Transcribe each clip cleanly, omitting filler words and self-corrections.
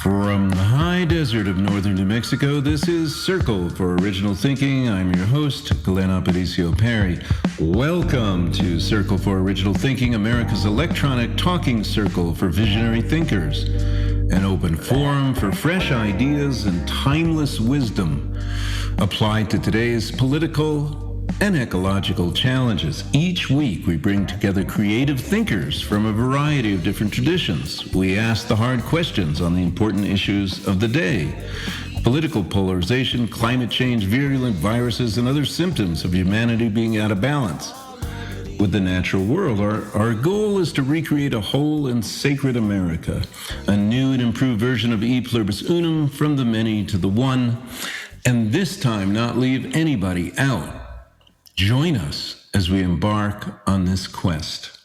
From the high desert of northern New Mexico, this is Circle for Original Thinking. I'm your host, Glenn Aparicio Perry. Welcome to Circle for Original Thinking, America's electronic talking circle for visionary thinkers. An open forum for fresh ideas and timeless wisdom applied to today's political and ecological challenges. Each week, we bring together creative thinkers from a variety of different traditions. We ask the hard questions on the important issues of the day: political polarization, climate change, virulent viruses, and other symptoms of humanity being out of balance with the natural world. Our goal is to recreate a whole and sacred America, a new and improved version of E Pluribus Unum, from the many to the one, and this time not leave anybody out. Join us as we embark on this quest.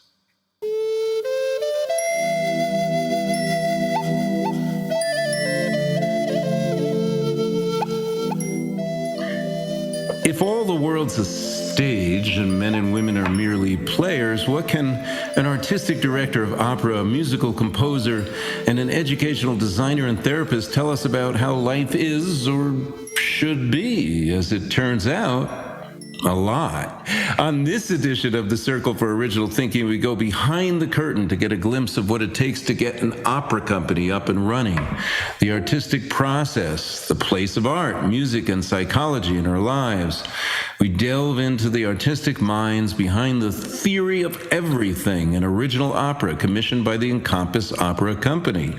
If all the world's a stage and men and women are merely players, what can an artistic director of opera, a musical composer, and an educational designer and therapist tell us about how life is or should be? As it turns out, a lot. On this edition of the Circle for Original Thinking, we go behind the curtain to get a glimpse of what it takes to get an opera company up and running, the artistic process, the place of art, music, and psychology in our lives. We delve into the artistic minds behind the theory of everything, an original opera commissioned by the Encompass Opera Company.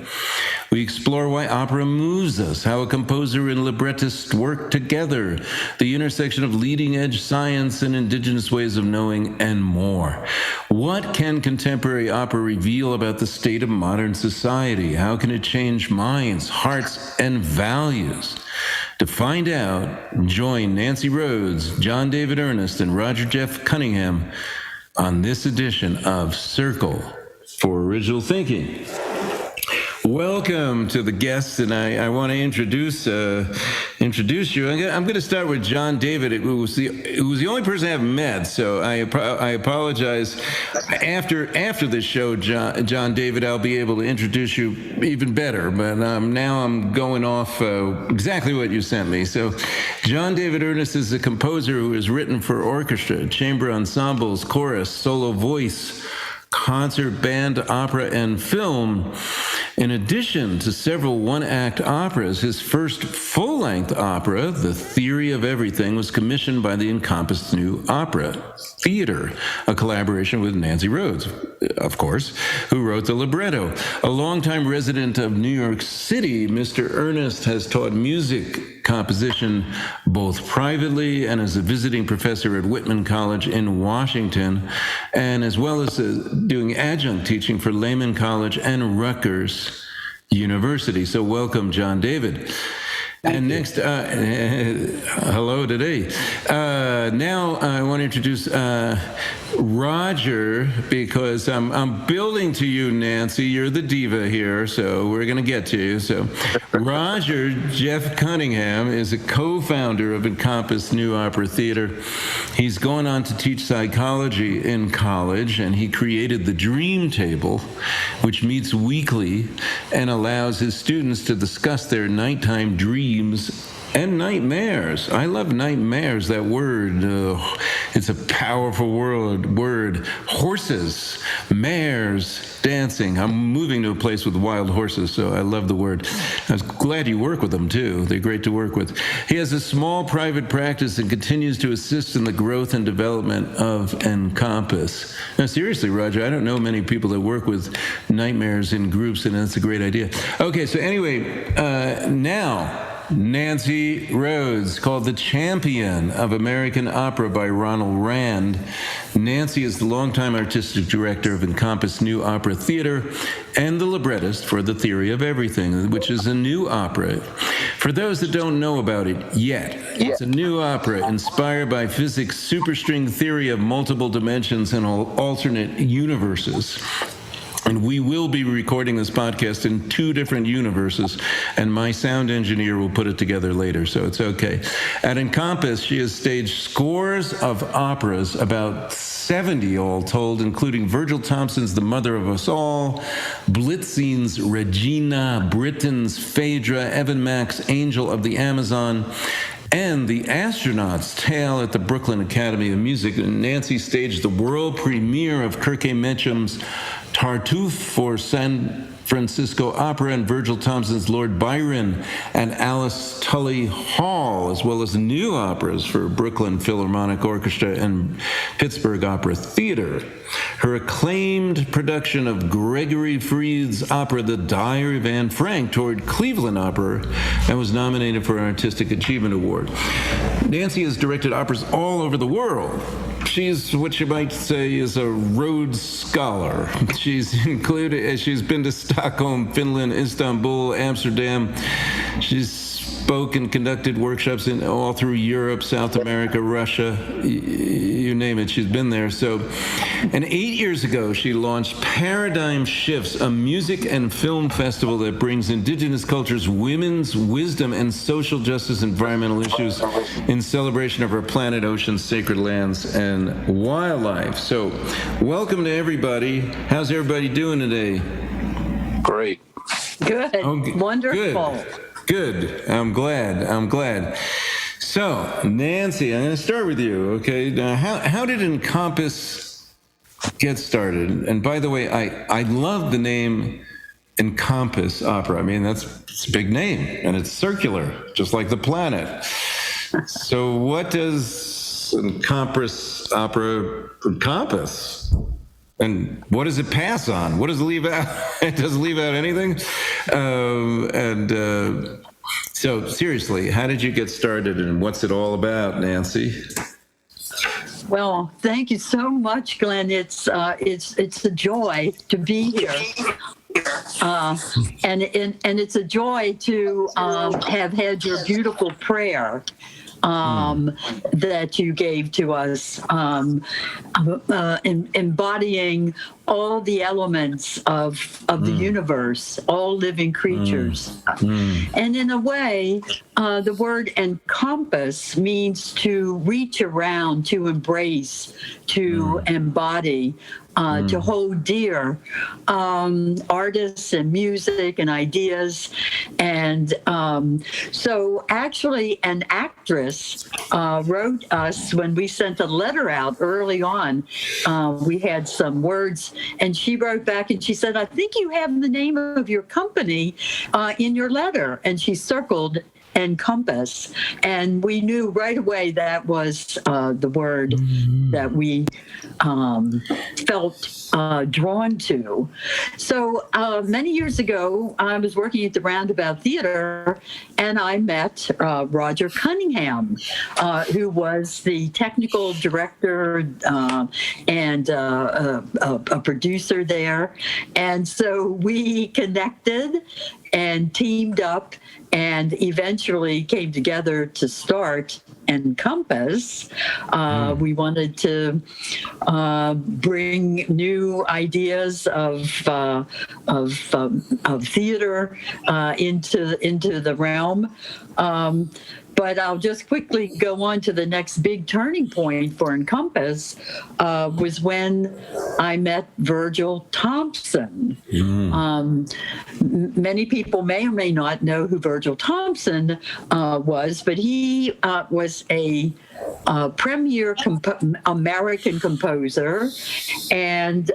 We explore why opera moves us, how a composer and librettist work together, the intersection of leading-edge science and indigenous ways of knowing, and more. What can contemporary opera reveal about the state of modern society? How can it change minds, hearts, and values? To find out, join Nancy Rhodes, John David Ernest, and Roger Jeff Cunningham on this edition of Circle for Original Thinking. Welcome to the guests, and I want to introduce you. I'm going to start with John David, who was the only person I haven't met, so I apologize. After the show, John David, I'll be able to introduce you even better, but now I'm going off exactly what you sent me. So John David Ernest is a composer who has written for orchestra, chamber ensembles, chorus, solo voice, concert, band, opera, and film. In addition to several one-act operas, his first full-length opera, The Theory of Everything, was commissioned by the Encompass New Opera Theater, a collaboration with Nancy Rhodes, of course, who wrote the libretto. A longtime resident of New York City, Mr. Earnest has taught music composition both privately and as a visiting professor at Whitton College in Washington, and as well as doing adjunct teaching for Lehman College and Rutgers University. So welcome, John David. And next, hello today. Now I want to introduce Roger, because I'm building to you, Nancy. You're the diva here, so we're going to get to you. So Roger Jeff Cunningham is a co-founder of Encompass New Opera Theater. He's going on to teach psychology in college, and he created the Dream Table, which meets weekly and allows his students to discuss their nighttime dreams and nightmares. I love nightmares, that word. It's a powerful word. Horses, mares, dancing. I'm moving to a place with wild horses, so I love the word. I was glad you work with them, too. They're great to work with. He has a small private practice and continues to assist in the growth and development of Encompass. Now, seriously, Roger, I don't know many people that work with nightmares in groups, and that's a great idea. Okay, so anyway, now Nancy Rhodes, called the Champion of American Opera by Ronald Rand. Nancy is the longtime artistic director of Encompass New Opera Theater and the librettist for The Theory of Everything, which is a new opera. For those that don't know about it yet, it's a new opera inspired by physics' superstring theory of multiple dimensions and alternate universes. And we will be recording this podcast in 2 different universes, and my sound engineer will put it together later, so it's okay. At Encompass, she has staged scores of operas, about 70 all told, including Virgil Thompson's The Mother of Us All, Blitzin's Regina, Britten's Phaedra, Evan Mack's Angel of the Amazon, and The Astronaut's Tale at the Brooklyn Academy of Music. Nancy staged the world premiere of Kirke Metcham's Tartuffe for San Francisco Opera and Virgil Thompson's Lord Byron and Alice Tully Hall, as well as new operas for Brooklyn Philharmonic Orchestra and Pittsburgh Opera Theater. Her acclaimed production of Gregory Freed's opera The Diary of Anne Frank toured Cleveland Opera and was nominated for an Artistic Achievement Award. Nancy has directed operas all over the world. She's what you might say is a Rhodes Scholar. She's been to Stockholm, Finland, Istanbul, Amsterdam. She's spoke and conducted workshops in all through Europe, South America, Russia, you name it, she's been there. And 8 years ago, she launched Paradigm Shifts, a music and film festival that brings indigenous cultures, women's wisdom, and social justice environmental issues in celebration of our planet, oceans, sacred lands, and wildlife. So welcome to everybody. How's everybody doing today? Great. Good. Wonderful. Good. I'm glad. So, Nancy, I'm going to start with you, okay? Now, how did Encompass get started? And by the way, I love the name Encompass Opera. I mean, it's a big name, and it's circular, just like the planet. So what does Encompass Opera encompass? And what does it pass on? What does it leave out? It doesn't leave out anything. So seriously, how did you get started, and what's it all about, Nancy? Well, thank you so much, Glenn. It's a joy to be here, and it's a joy to have had your beautiful prayer that you gave to us, embodying all the elements of the universe, all living creatures. And in a way, the word encompass means to reach around, to embrace, to embody, to hold dear artists and music and ideas. And so actually an actress wrote us when we sent a letter out early on. We had some words, and she wrote back and she said, I think you have the name of your company in your letter. And she circled Encompass, and we knew right away that was the word that we felt drawn to. So many years ago, I was working at the Roundabout Theater, and I met Roger Cunningham, who was the technical director and a producer there. And so we connected and teamed up and eventually came together to start Encompass. We wanted to bring new ideas of theater into the realm. But I'll just quickly go on to the next big turning point for Encompass was when I met Virgil Thompson. Many people may or may not know who Virgil Thompson was, but he was a premier American composer, and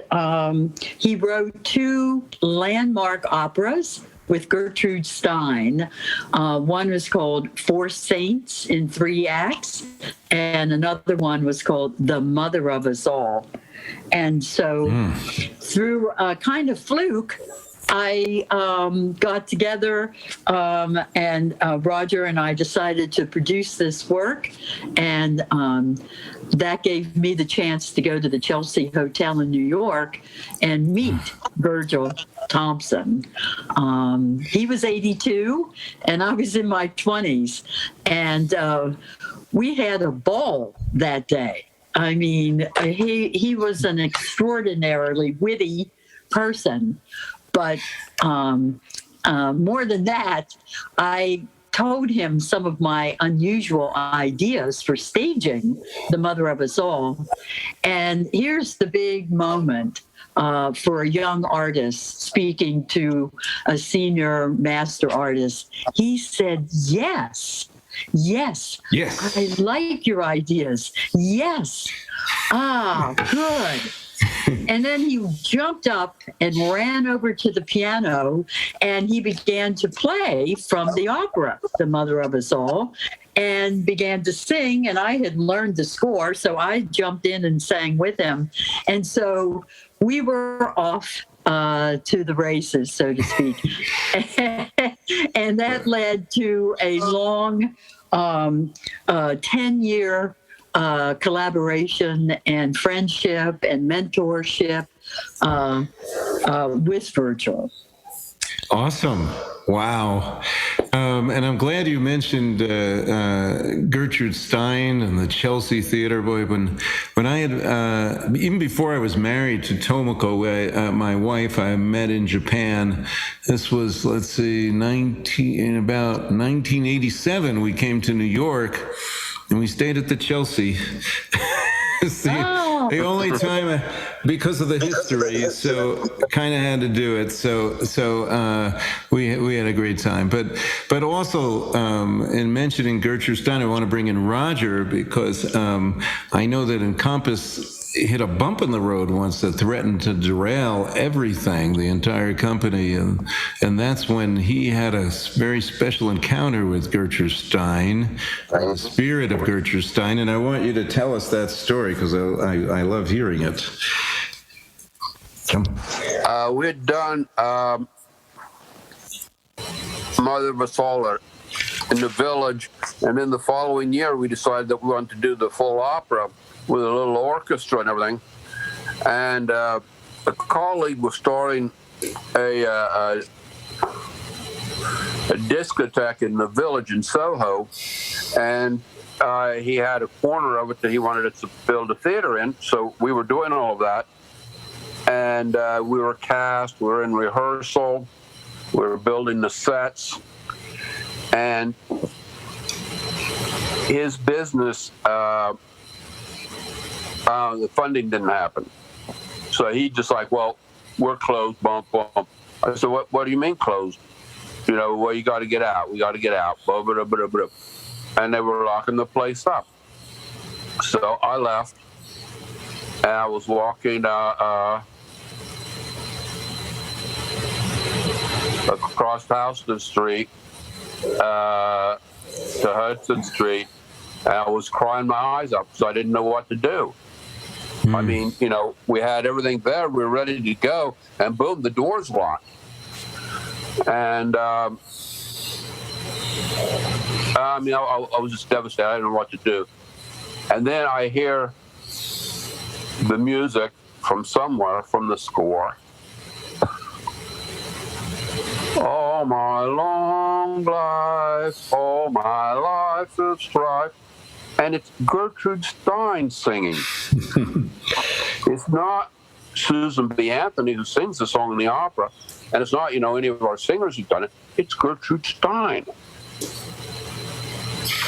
he wrote 2 landmark operas with Gertrude Stein. One was called 4 Saints in 3 acts, and another one was called The Mother of Us All. And so through a kind of fluke, I got together and Roger and I decided to produce this work, and that gave me the chance to go to the Chelsea Hotel in New York and meet Virgil Thompson. He was 82 and I was in my 20s, and we had a ball that day. I mean, he was an extraordinarily witty, person. But more than that, I told him some of my unusual ideas for staging The Mother of Us All. And here's the big moment for a young artist speaking to a senior master artist. He said, yes. Yes. Yes. I like your ideas. Yes. Ah, good. And then he jumped up and ran over to the piano and he began to play from the opera, The Mother of Us All, and began to sing. And I had learned the score, so I jumped in and sang with him. And so we were off to the races, so to speak. And that led to a long 10-year collaboration and friendship and mentorship with Virgil. Awesome. Wow. And I'm glad you mentioned Gertrude Stein and the Chelsea Theater. Boy, when I had, even before I was married to Tomoko, my wife, I met in Japan. This was, let's see, in about 1987, we came to New York and we stayed at the Chelsea. It's the only time, because of the history, so kind of had to do it. So we had a great time. But also, in mentioning Gertrude Stein, I want to bring in Roger because I know that Encompass hit a bump in the road once that threatened to derail everything, the entire company, and that's when he had a very special encounter with Gertrude Stein, the spirit of Gertrude Stein, and I want you to tell us that story because I love hearing it. We had done Mother of Us All in the Village, and then the following year we decided that we wanted to do the full opera with a little orchestra and everything. And a colleague was starting a discotheque in the Village in Soho, and he had a corner of it that he wanted to build a theater in. So we were doing all of that, and we were cast, we were in rehearsal, we were building the sets, and his business, the funding didn't happen. So he just like, well, we're closed, bump, bump. I said, what do you mean closed? You know, well, you got to get out. We got to get out. Blah, blah, blah, blah. And they were locking the place up. So I left, and I was walking across Houston Street to Hudson Street, and I was crying my eyes up because I didn't know what to do. I mean, you know, we had everything there. We were ready to go, and boom, the door's locked. And I was just devastated. I didn't know what to do. And then I hear the music from somewhere, from the score. All my long life, all my life is strife. And it's Gertrude Stein singing. It's not Susan B. Anthony who sings the song in the opera, and it's not, you know, any of our singers who've done it. It's Gertrude Stein.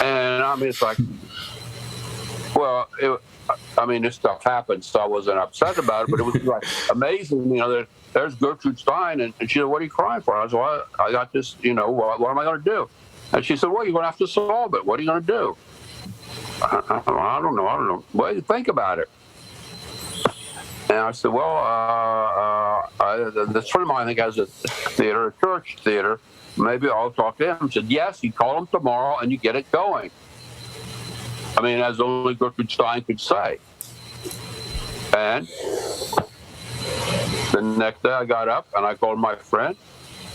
And I mean, it's like, well, this stuff happened, so I wasn't upset about it, but it was like amazing, you know, there's Gertrude Stein, and she said, what are you crying for? I said, well, I got this, you know, what am I going to do? And she said, well, you're going to have to solve it. What are you going to do? I don't know. Well, think about it. And I said, well, this friend of mine, I think, has a theater, a church theater. Maybe I'll talk to him. He said, yes, you call him tomorrow and you get it going. I mean, as only Gertrude Stein could say. And the next day I got up and I called my friend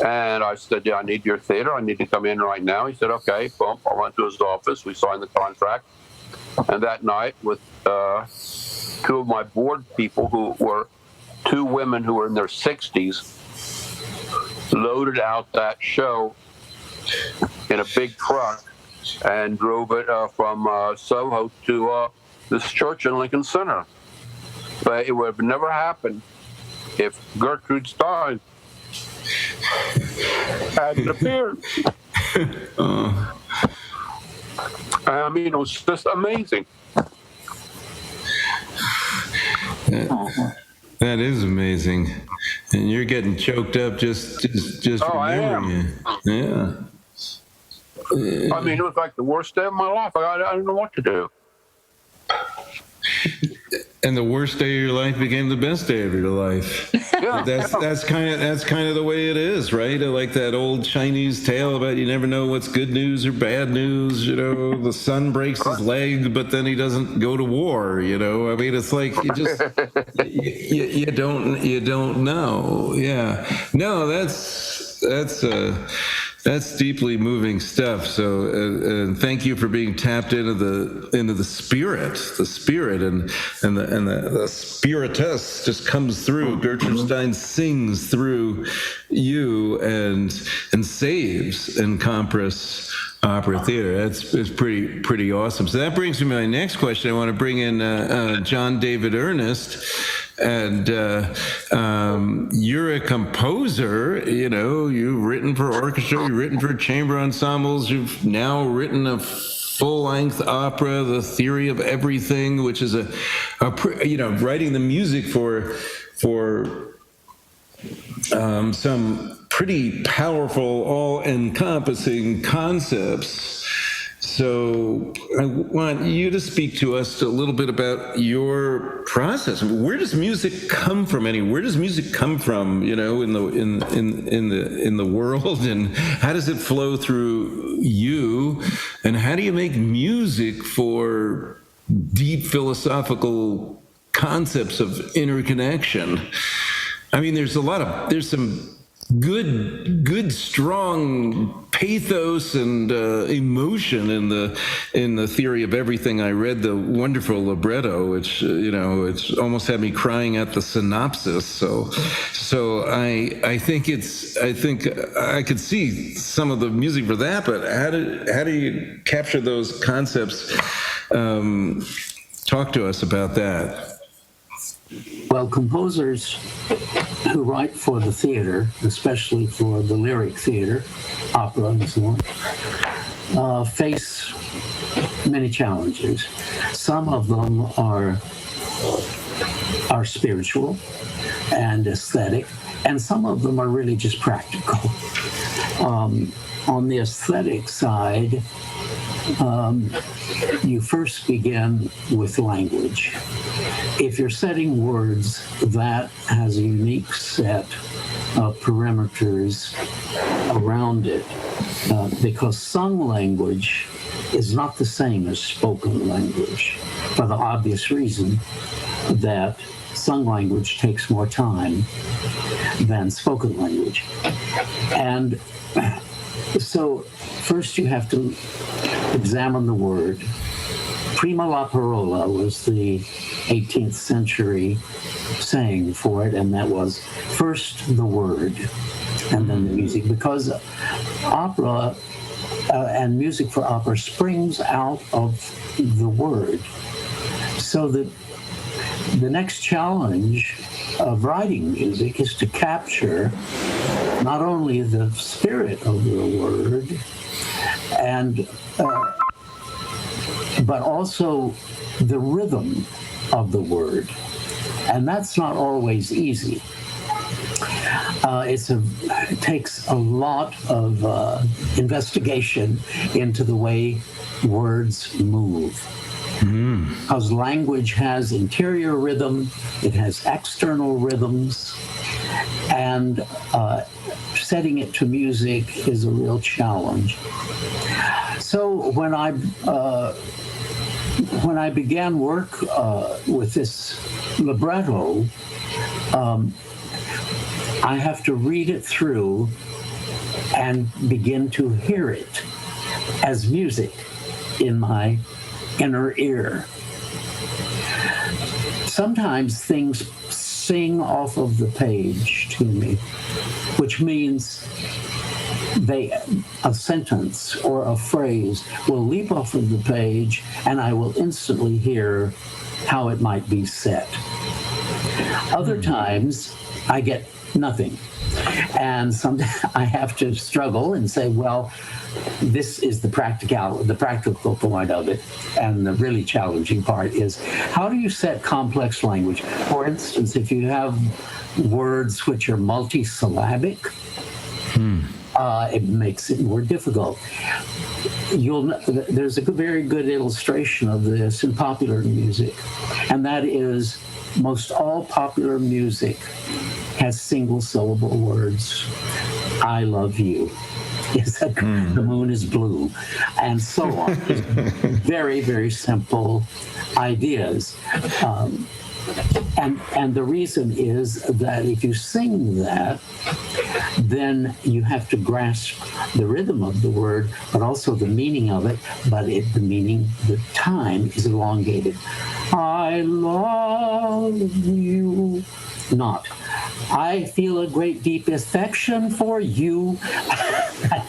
and I said, yeah, I need your theater. I need to come in right now. He said, okay. Boom. I went to his office. We signed the contract. And that night, with two of my board people who were two women who were in their 60s, loaded out that show in a big truck and drove it from Soho to this church in Lincoln Center. But it would have never happened if Gertrude Stein hadn't appeared. I mean, it was just amazing. That is amazing, and you're getting choked up just remembering it. Yeah. I mean, it was like the worst day of my life. I didn't know what to do. And the worst day of your life became the best day of your life. Yeah. That's kind of the way it is, right? Like that old Chinese tale about you never know what's good news or bad news. You know, the son breaks his leg, but then he doesn't go to war. You know, I mean, it's like you just you don't know. Yeah, no, that's deeply moving stuff. So, thank you for being tapped into the spirit, and the spiritist just comes through. Gertrude Stein sings through you and saves Encompass Opera Theater. It's pretty awesome. So that brings me to my next question. I want to bring in John David Ernest. And you're a composer, you know, you've written for orchestra, you've written for chamber ensembles, you've now written a full-length opera, The Theory of Everything, which is writing the music for some pretty powerful, all-encompassing concepts. So I want you to speak to us a little bit about your process. Where does music come from? Where does music come from? You know, in the world, and how does it flow through you? And how do you make music for deep philosophical concepts of interconnection? I mean, there's some good strong pathos and emotion in the Theory of Everything. I read the wonderful libretto, which it's almost had me crying at the synopsis. So I think I could see some of the music for that, but how do you capture those concepts? Talk to us about that. Well, composers who write for the theater, especially for the lyric theater, opera and so on, face many challenges. Some of them are spiritual and aesthetic, and some of them are really just practical. On the aesthetic side, you first begin with language. If you're setting words, that has a unique set of parameters around it, because sung language is not the same as spoken language, for the obvious reason that sung language takes more time than spoken language. And so first you have to examine the word. Prima la parola was the 18th century saying for it, and that was first the word and then the music, because opera and music for opera springs out of the word. So that the next challenge of writing music is to capture not only the spirit of the word but also the rhythm of the word. And that's not always easy. It takes a lot of investigation into the way words move. Because language has interior rhythm, it has external rhythms, and setting it to music is a real challenge. So when I began work with this libretto, I have to read it through and begin to hear it as music in my inner ear. Sometimes things sing off of the page to me, which means a sentence or a phrase will leap off of the page and I will instantly hear how it might be set. Other times I get nothing. And sometimes I have to struggle and say, well, this is the practical point of it. And the really challenging part is, how do you set complex language? For instance, if you have words which are multisyllabic, it makes it more difficult. There's a very good illustration of this in popular music, and that is most all popular music has single syllable words. I love you. The moon is blue, and so on. Very, very simple ideas. And the reason is that if you sing that, then you have to grasp the rhythm of the word, but also the meaning of it. But the time is elongated. I love you. Not, I feel a great deep affection for you.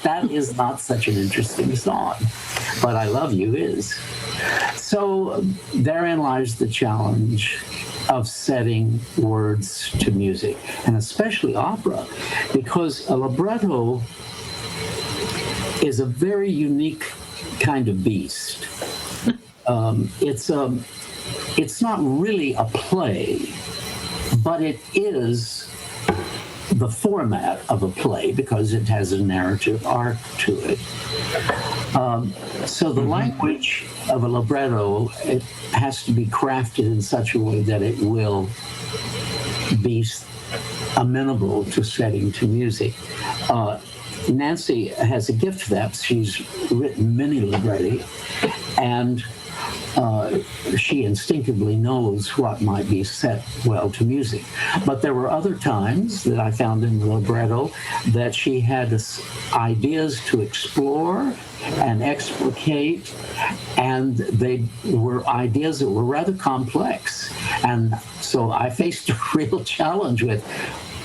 That is not such an interesting song, but I love you is. So therein lies the challenge of setting words to music, and especially opera, because a libretto is a very unique kind of beast. It's not really a play, but it is the format of a play because it has a narrative arc to it. So the language of a libretto, it has to be crafted in such a way that it will be amenable to setting to music. Nancy has a gift for that. She's written many libretti, and she instinctively knows what might be set well to music. But there were other times that I found in the libretto that she had ideas to explore and explicate, and they were ideas that were rather complex. And so I faced a real challenge with,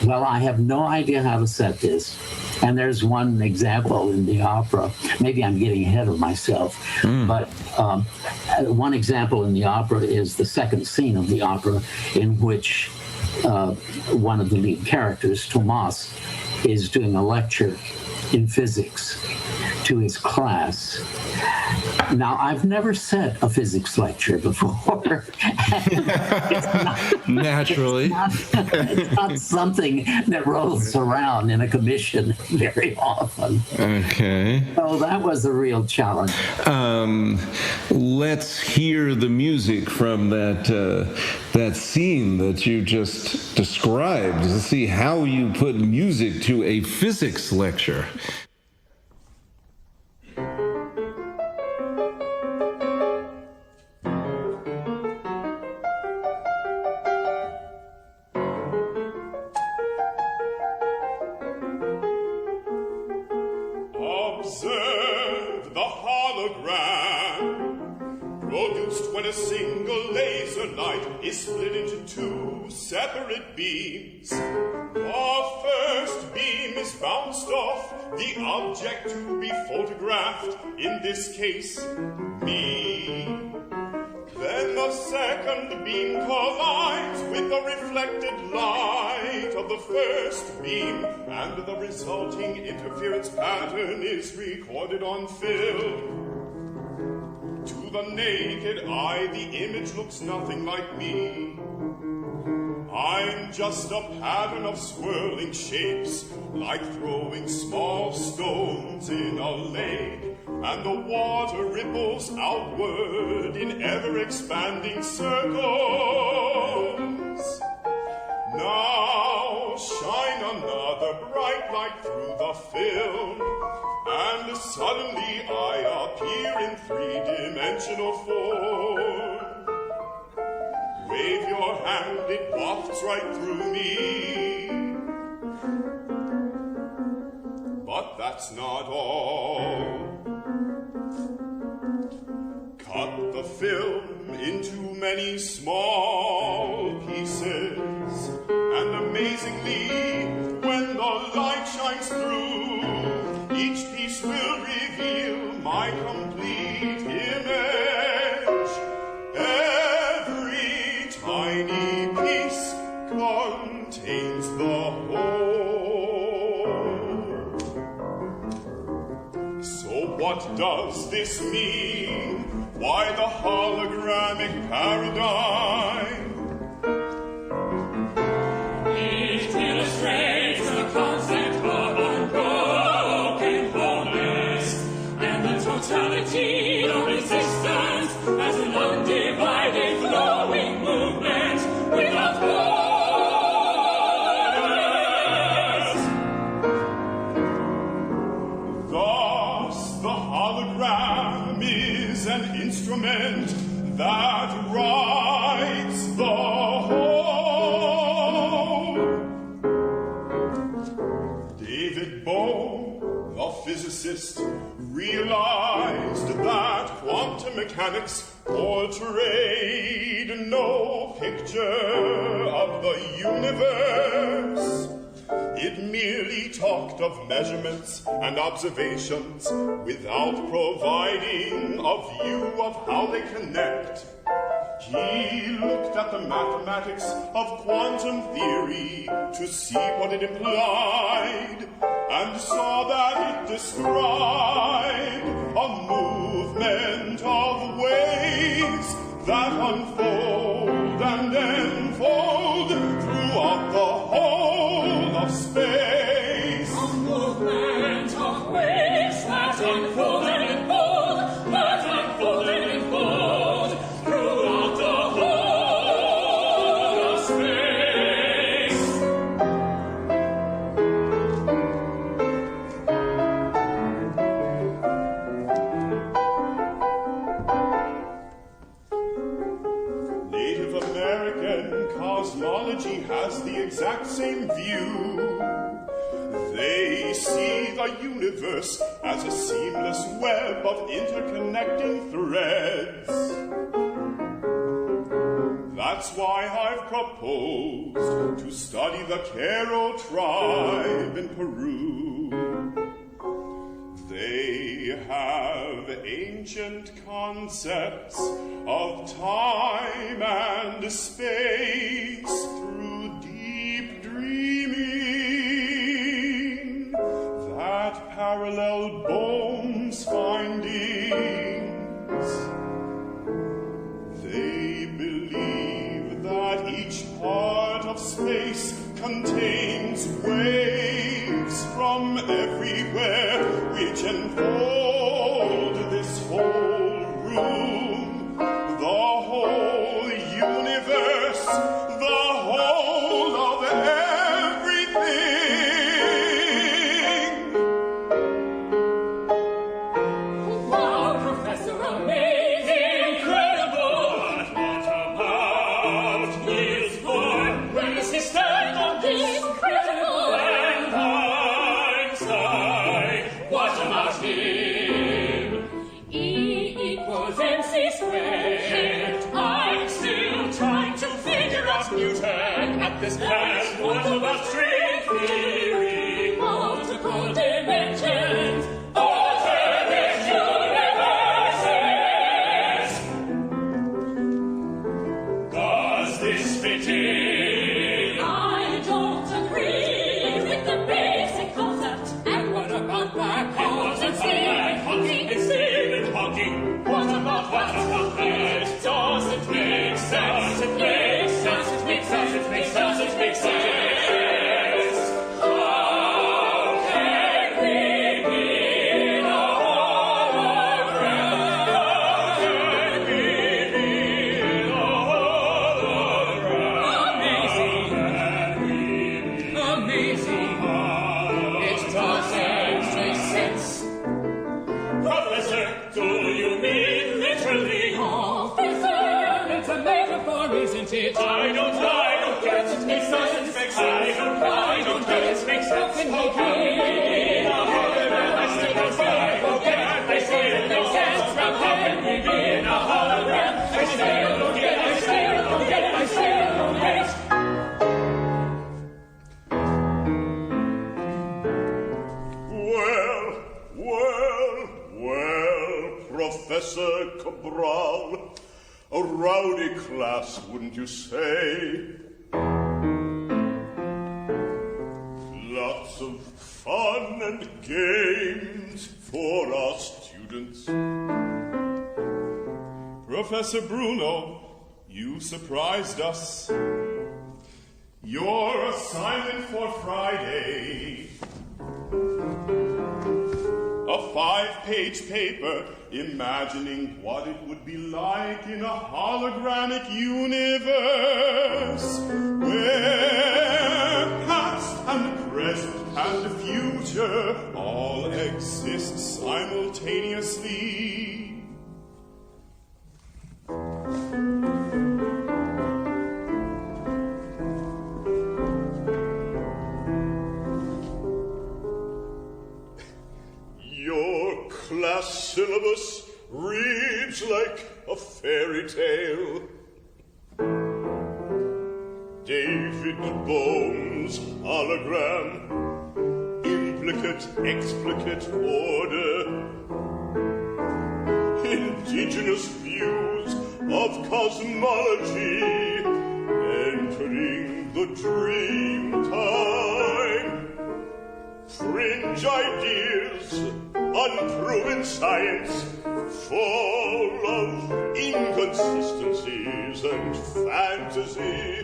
well, I have no idea how to set this. And there's one example in the opera. Maybe I'm getting ahead of myself, but one example in the opera is the second scene of the opera, in which one of the lead characters, Tomas, is doing a lecture in physics to his class. Now, I've never set a physics lecture before. Naturally. It's not something that rolls around in a commission very often. Okay. So that was a real challenge. Let's hear the music from that scene that you just described to see how you put music to a physics lecture. Observe the hologram produced when a single laser light is split into two separate beams. The first beam is bounced off the object to be photographed, in this case, me. Then the second beam collides with the reflected light of the first beam, and the resulting interference pattern is recorded on film. To the naked eye, the image looks nothing like me. I'm just a pattern of swirling shapes, like throwing small stones in a lake, and the water ripples outward in ever-expanding circles. Now shine another bright light through the film, and suddenly I appear in three-dimensional form. Wave your hand, it wafts right through me. But that's not all. Cut the film into many small pieces, and amazingly, when the light shines through, each piece will reveal my complete image. Every tiny piece contains the hologramic paradigm. It illustrates the concept of unbroken wholeness and the totality of existence as an undivided flowing movement without borders. Thus, the hologram is an instrument that writes the whole. David Bohm, the physicist, realized that quantum mechanics portrayed no picture of the universe. It merely talked of measurements and observations without providing a view of how they connect. He looked at the mathematics of quantum theory to see what it implied, and saw that it described a movement of waves that unfold and enfold throughout the whole of space. A movement of waves that unfold and enfold, that unfold and enfold throughout the whole of space. Native American cosmology has the exact same view. They see the universe as a seamless web of interconnecting threads. That's why I've proposed to study the Q'ero tribe in Peru. They have ancient concepts of time and space through deep dreaming that parallel Bohm's findings. They believe that each part of space contains waves from everywhere which enfold this whole room, the whole universe, the whole of everything. Wow, Professor, amazing, incredible! But what about his boy? Where is he stand on this incredible? And Einstein, what about him? E equals mc squared. I'm still trying to figure out Newton at this point. What about string theory? Multiple dimensions, alternate universes. Does this fit in? I don't agree with the basic concept. And what about black holes and Stephen Hawking? And Stephen Hawking. What about that? Does it make sense? It makes sense. It makes sense. It makes sense. It makes sense. How can we be in a hologram? How can we be in a hologram? Amazing. Amazing. It doesn't make sense. Professor, do you mean literally? Professor, it's a metaphor, isn't it? I don't get it. It doesn't make sense. I don't get it. It makes sense. How can we be in a hologram? I still don't get it. I still don't make sense. How can we be in a hologram? I still don't get it. I still don't get it. I still don't get it. Well, Professor Cabral, a rowdy class, wouldn't you say? Lots of fun and games for our students. Professor Bruno, you surprised us. Your assignment for Friday. A 5-page paper imagining what it would be like in a hologramic universe where past and present and the future all exist simultaneously. Your class syllabus reads like a fairy tale. David Bohm's hologram, implicate, explicate order, indigenous views of cosmology, entering the dream time, fringe ideas, unproven science, full of inconsistencies and fantasy.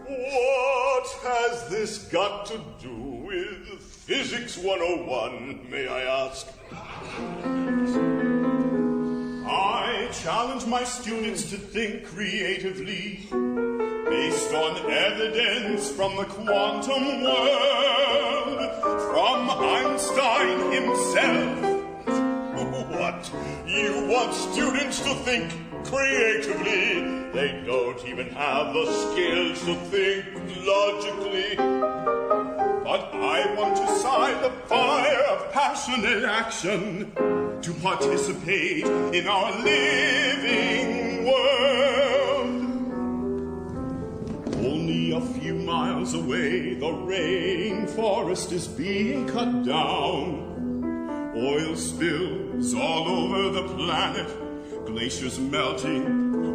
What has this got to do with Physics 101, may I ask? I challenge my students to think creatively, based on evidence from the quantum world, from Einstein himself. What? You want students to think creatively? They don't even have the skills to think logically. But I want to sign the fire of passionate action to participate in our living world. Only a few miles away, the rainforest is being cut down. Oil spills all over the planet, glaciers melting,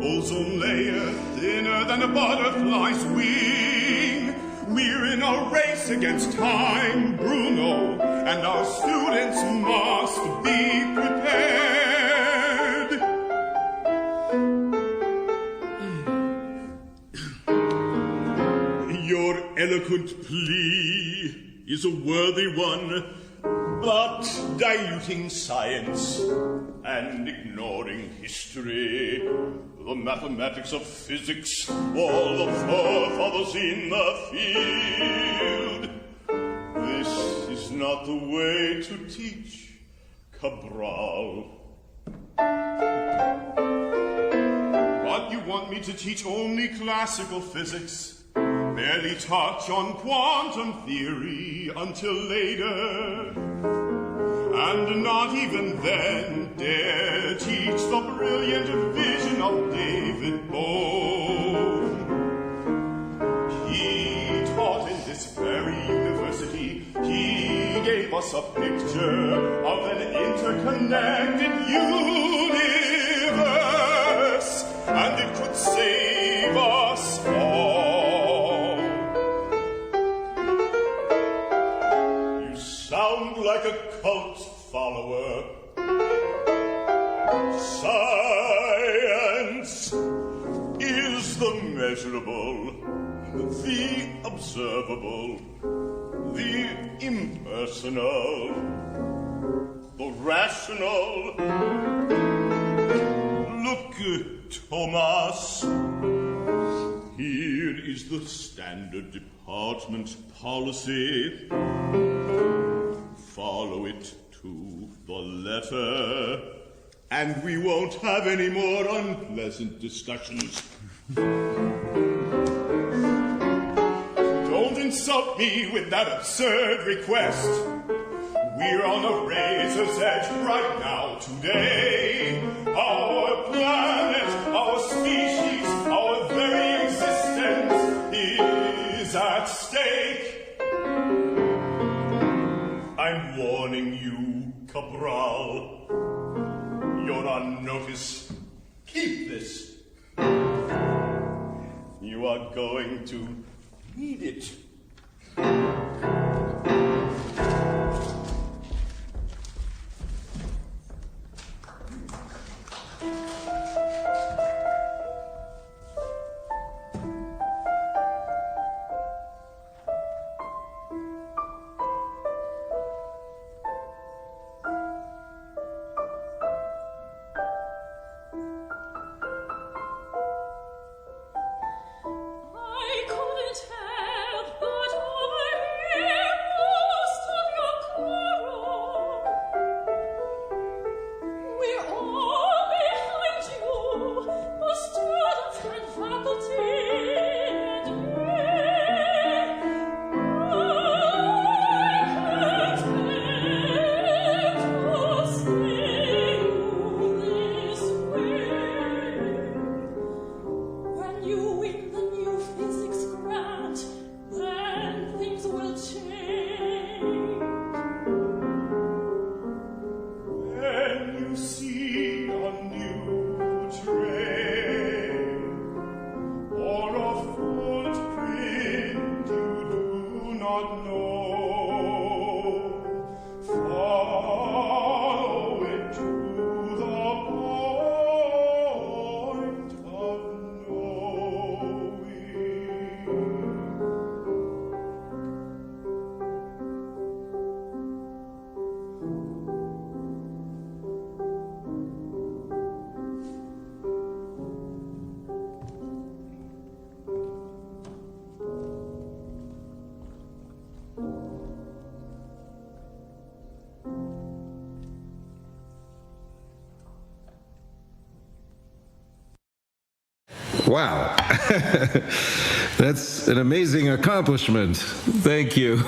ozone layer thinner than a butterfly's wing. We're in a race against time, Bruno, and our students must be prepared. Your eloquent plea is a worthy one, but diluting science and ignoring history, the mathematics of physics, all the forefathers in the field. This is not the way to teach, Cabral. But you want me to teach only classical physics, barely touch on quantum theory until later, and not even then dare teach the brilliant vision of David Bohm. He taught in this very university. He gave us a picture of an interconnected universe, and it could save us all. You sound like a cult follower. Science is the measurable, the observable, the impersonal, the rational. Look, Thomas, here is the standard department policy. Follow it to the letter, and we won't have any more unpleasant discussions. Don't insult me with that absurd request. We're on a razor's edge right now, today. Our planet, our species, our very existence is at stake. I'm warning you, Cabral. You're on notice. Keep this. You are going to need it. Wow. That's an amazing accomplishment. Thank you.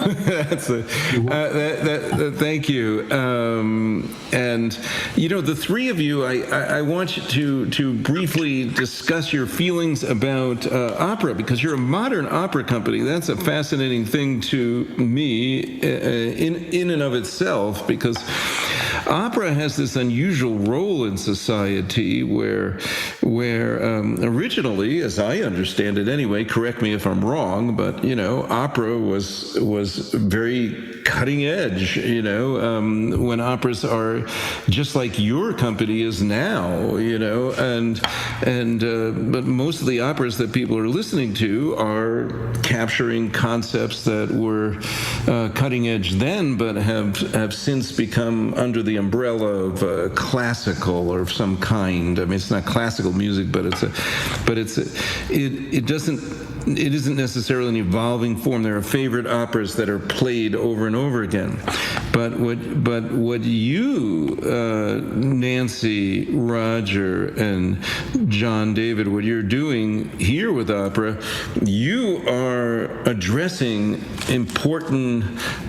Thank you. And, the three of you, I want you to briefly discuss your feelings about opera, because you're a modern opera company. That's a fascinating thing to me in and of itself, because opera has this unusual role in society where originally, as I understand it anyway, correct me if I'm wrong, but opera was very cutting edge, when operas are just like your company is now, but most of the operas that people are listening to are capturing concepts that were cutting edge then, but have since become under the umbrella of classical or of some kind. I mean, it's not classical music, but it isn't necessarily an evolving form. There are favorite operas that are played over and over again. But what you, Nancy, Roger, and John David, what you're doing here with opera, you are addressing important,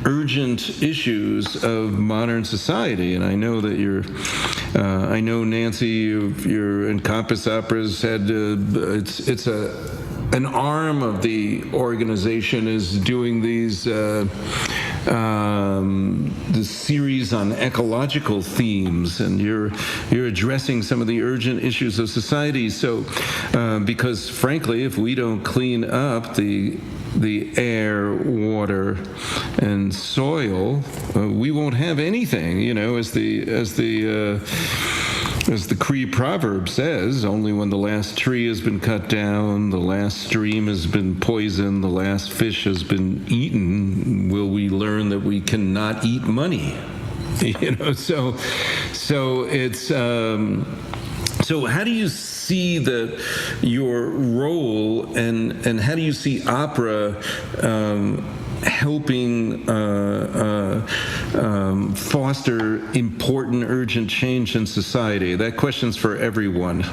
urgent issues of modern society. And I know that I know, Nancy, your Encompass Opera's had, an arm of the organization is doing these the series on ecological themes, and you're addressing some of the urgent issues of society. So, because frankly, if we don't clean up the air, water, and soil, we won't have anything. As the Cree proverb says, only when the last tree has been cut down, the last stream has been poisoned, the last fish has been eaten, will we learn that we cannot eat money. So it's so how do you see your role, and how do you see opera helping foster important, urgent change in society? That question's for everyone.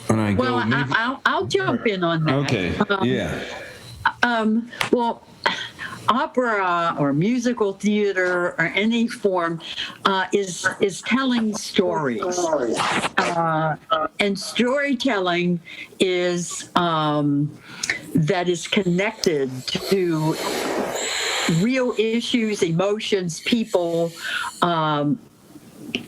I'll jump in on that. Okay. Well, opera or musical theater or any form is telling stories, and storytelling is that is connected to real issues, emotions, people,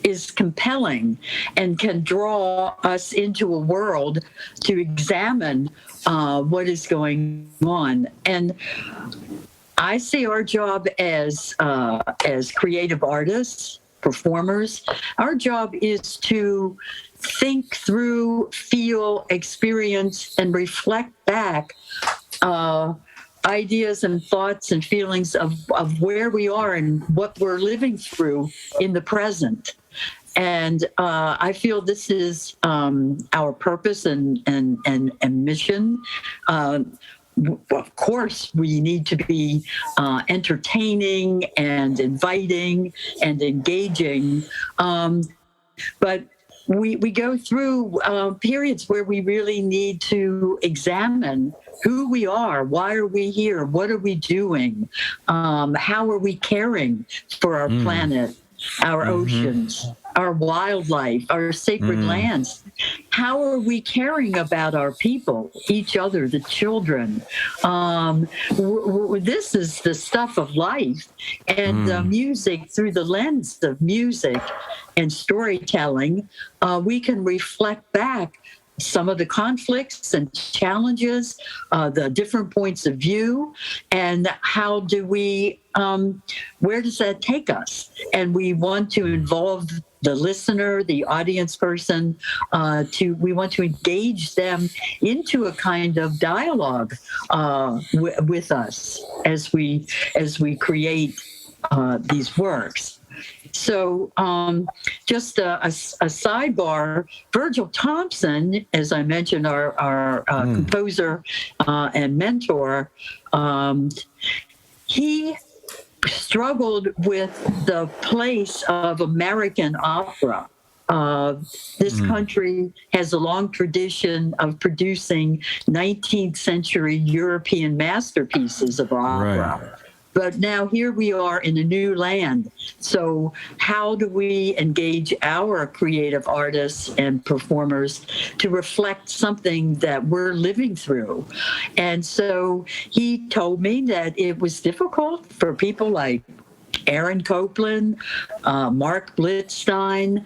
is compelling and can draw us into a world to examine what is going on. And I see our job as creative artists, performers. Our job is to think through, feel, experience, and reflect back ideas and thoughts and feelings of where we are and what we're living through in the present. And I feel this is our purpose and mission. Of course, we need to be entertaining and inviting and engaging, but we go through periods where we really need to examine who we are, why are we here, what are we doing, how are we caring for our planet, our oceans, our wildlife, our sacred lands. How are we caring about our people, each other, the children? This is the stuff of life. And music, through the lens of music and storytelling, we can reflect back some of the conflicts and challenges, the different points of view, and how do we, where does that take us? And we want to involve the listener, the audience person, we want to engage them into a kind of dialogue with us as we create these works. So just a sidebar, Virgil Thompson, as I mentioned, our composer and mentor, he struggled with the place of American opera This country has a long tradition of producing 19th century European masterpieces of opera. Right. But now here we are in a new land. So how do we engage our creative artists and performers to reflect something that we're living through? And so he told me that it was difficult for people like Aaron Copland, Mark Blitzstein,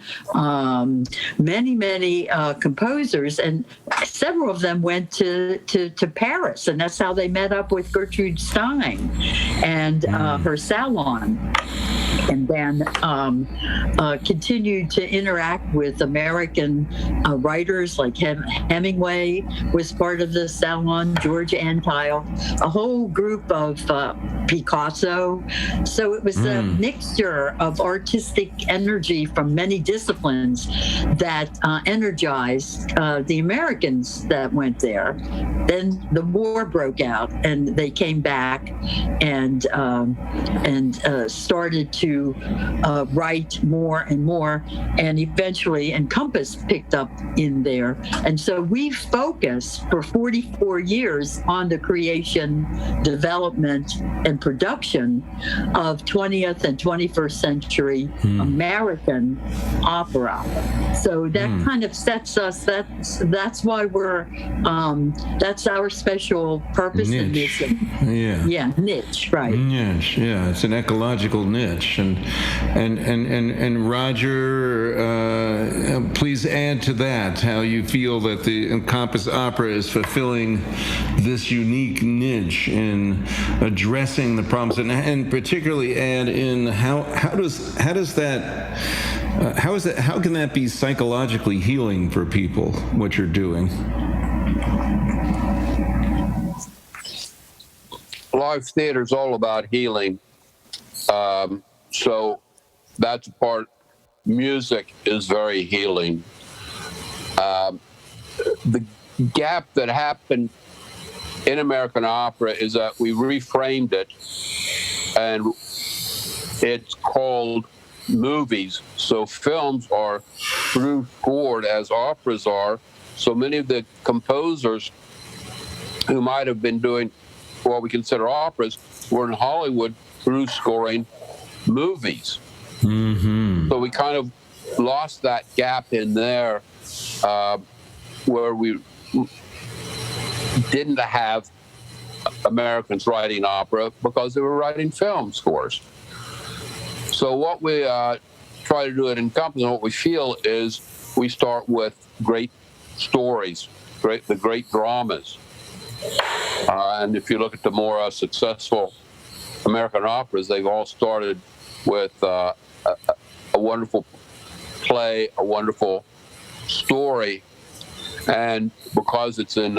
many composers, and several of them went to Paris, and that's how they met up with Gertrude Stein and her salon. And then continued to interact with American writers like Hemingway was part of the salon, George Antile, a whole group of Picasso. So it was a mixture of artistic energy from many disciplines that energized the Americans that went there. Then the war broke out, and they came back and started to write more and more, and eventually Encompass picked up in there. And so we focused for 44 years on the creation, development, and production of 20th and 21st century American opera. So that kind of sets us, that's why we're, that's our special purpose and mission. Yeah, niche, right. Niche, yeah, it's an ecological niche. And Roger, please add to that how you feel that the Encompass Opera is fulfilling this unique niche in addressing the problems, and particularly add in how can that be psychologically healing for people, what you're doing? Live theater is all about healing. So that's part. Music is very healing. The gap that happened in American opera is that we reframed it, and it's called movies. So films are through scored as operas are. So many of the composers who might have been doing what we consider operas were in Hollywood through scoring movies. So we kind of lost that gap in there where we didn't have Americans writing opera because they were writing film scores. So what we try to do at Encompass, and what we feel is we start with great stories, the great dramas. And if you look at the more successful American operas, they've all started with a wonderful play, a wonderful story. And because it's in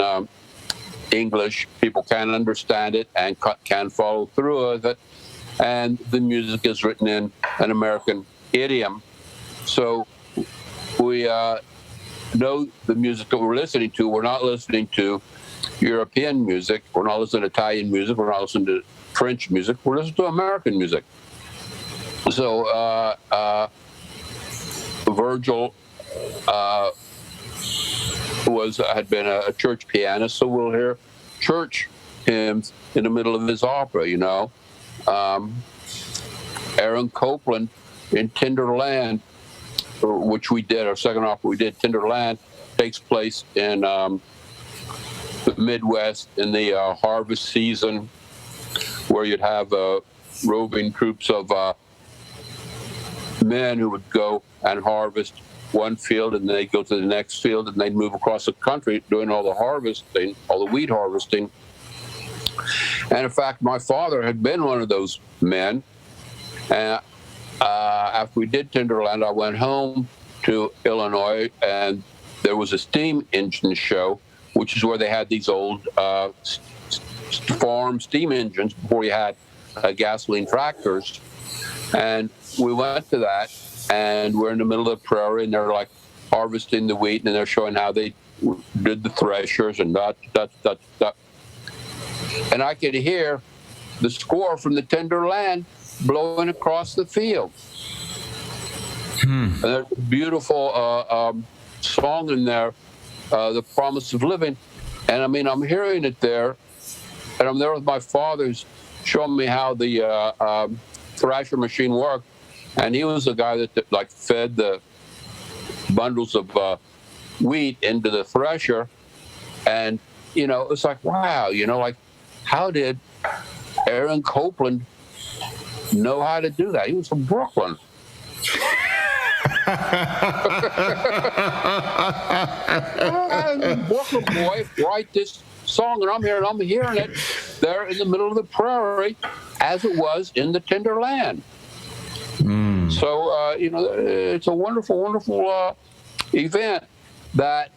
English, people can understand it and can follow through with it. And the music is written in an American idiom. So we know the music that we're listening to. We're not listening to European music. We're not listening to Italian music. We're not listening to French music. We're listening to American music. So Virgil had been a church pianist, so we'll hear church hymns in the middle of his opera, you know. Aaron Copland in Tender Land, which we did, our second opera we did, Tender Land, takes place in the Midwest in the harvest season, where you'd have roving troops of men who would go and harvest one field, and then they'd go to the next field, and they'd move across the country doing all the harvesting, all the wheat harvesting. And in fact, my father had been one of those men. And after we did Tinderland, I went home to Illinois, and there was a steam engine show, which is where they had these old farm steam engines before you had gasoline tractors. And we went to that, and we're in the middle of the prairie, and they're like harvesting the wheat, and they're showing how they did the threshers and that. And I could hear the score from the Tender Land blowing across the field. And there's a beautiful song in there, The Promise of Living. And I mean, I'm hearing it there, and I'm there with my father's showing me how the thrasher machine worked. And he was the guy that like fed the bundles of wheat into the thresher. And, you know, it's like, wow, you know, like, how did Aaron Copland know how to do that? He was from Brooklyn. Brooklyn boy, write this song, and I'm hearing it there in the middle of the prairie, as it was in the Tender Land. So you know, it's a wonderful, wonderful event that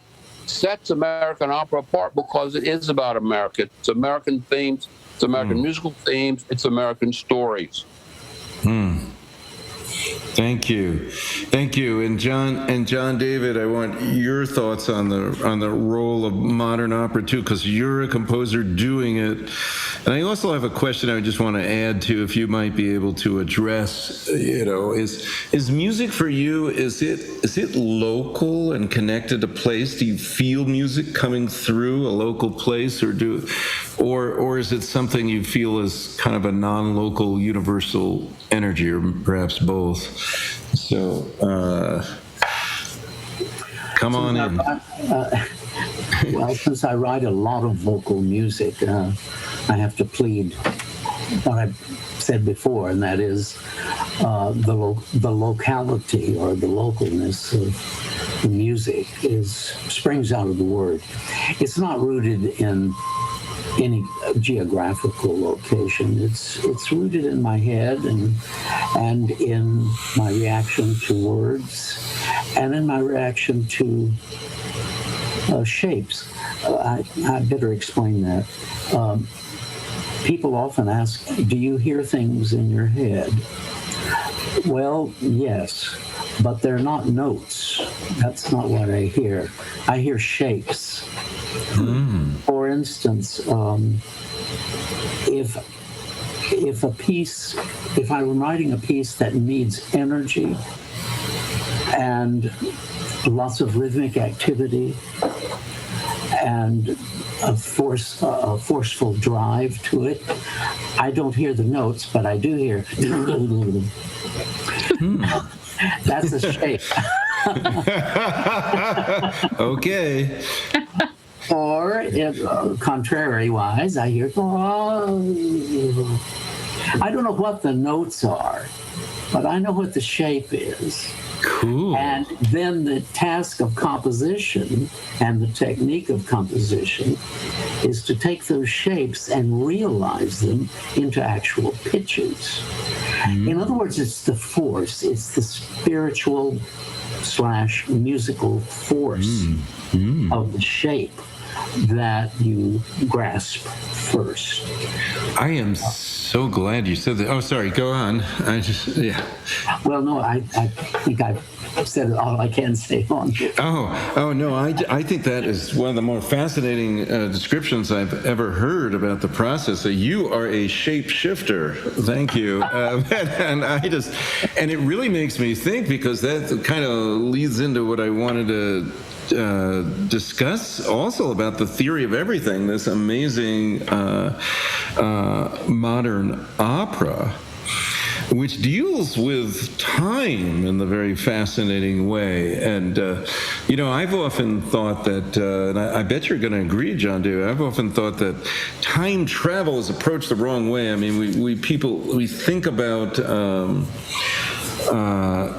sets American opera apart because it is about America. It's American themes, it's American musical themes, it's American stories. Thank you, and John David, I want your thoughts on the role of modern opera too, because you're a composer doing it. And I also have a question I just want to add to, if you might be able to address. You know, is music for you? Is it local and connected to place? Do you feel music coming through a local place, or is it something you feel is kind of a non-local, universal energy, or perhaps both? So, come on in. Well, since I write a lot of vocal music, I have to plead what I've said before, and that is the locality or the localness of the music springs out of the word. It's not rooted in any geographical location. It's rooted in my head and in my reaction to words and in my reaction to shapes. I better explain that. People often ask, do you hear things in your head? Well, yes, but they're not notes. That's not what I hear. I hear shapes. For instance, if I'm writing a piece that needs energy and lots of rhythmic activity and a forceful drive to it, I don't hear the notes, but I do hear. That's a shape. Okay. Or, contrary-wise, I hear, oh. I don't know what the notes are, but I know what the shape is. Cool. And then the task of composition and the technique of composition is to take those shapes and realize them into actual pitches. In other words, it's the force, it's the spiritual / musical force of the shape that you grasp first. I am so glad you said that. Oh, sorry, go on. Well, no, I think I've said all I can say on it. Oh, no, I think that is one of the more fascinating descriptions I've ever heard about the process. So you are a shapeshifter. Thank you. And it really makes me think, because that kind of leads into what I wanted to discuss also about the theory of everything, this amazing modern opera, which deals with time in a very fascinating way. And, I've often thought that, and I bet you're going to agree, John Dewey, I've often thought that time travel is approached the wrong way. I mean, we think about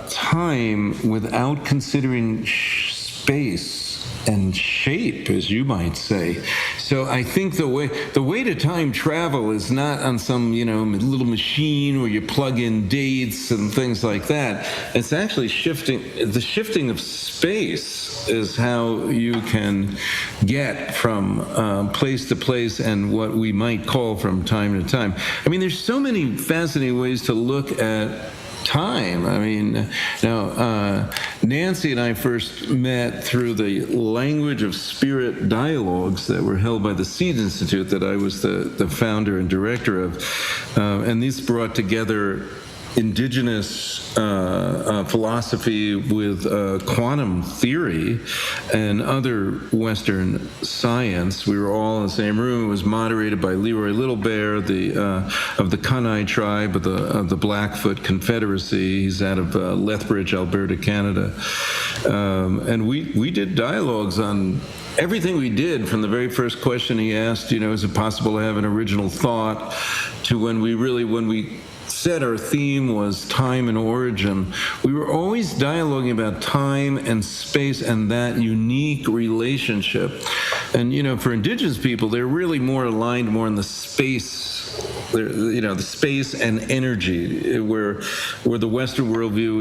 time without considering space and shape, as you might say. So I think the way to time travel is not on some little machine where you plug in dates and things like that. It's actually the shifting of space is how you can get from place to place and what we might call from time to time. I mean, there's so many fascinating ways to look at time. I mean, Nancy and I first met through the Language of Spirit dialogues that were held by the Seed Institute that I was the founder and director of. And these brought together Indigenous philosophy with quantum theory and other Western science. We were all in the same room. It was moderated by Leroy Little Bear, of the Kainai tribe of the Blackfoot Confederacy. He's out of Lethbridge, Alberta, Canada. And we did dialogues on everything we did, from the very first question he asked, is it possible to have an original thought, to when we said our theme was time and origin. We were always dialoguing about time and space and that unique relationship. And, for Indigenous people, they're really more aligned more in the space, the space and energy, where the Western worldview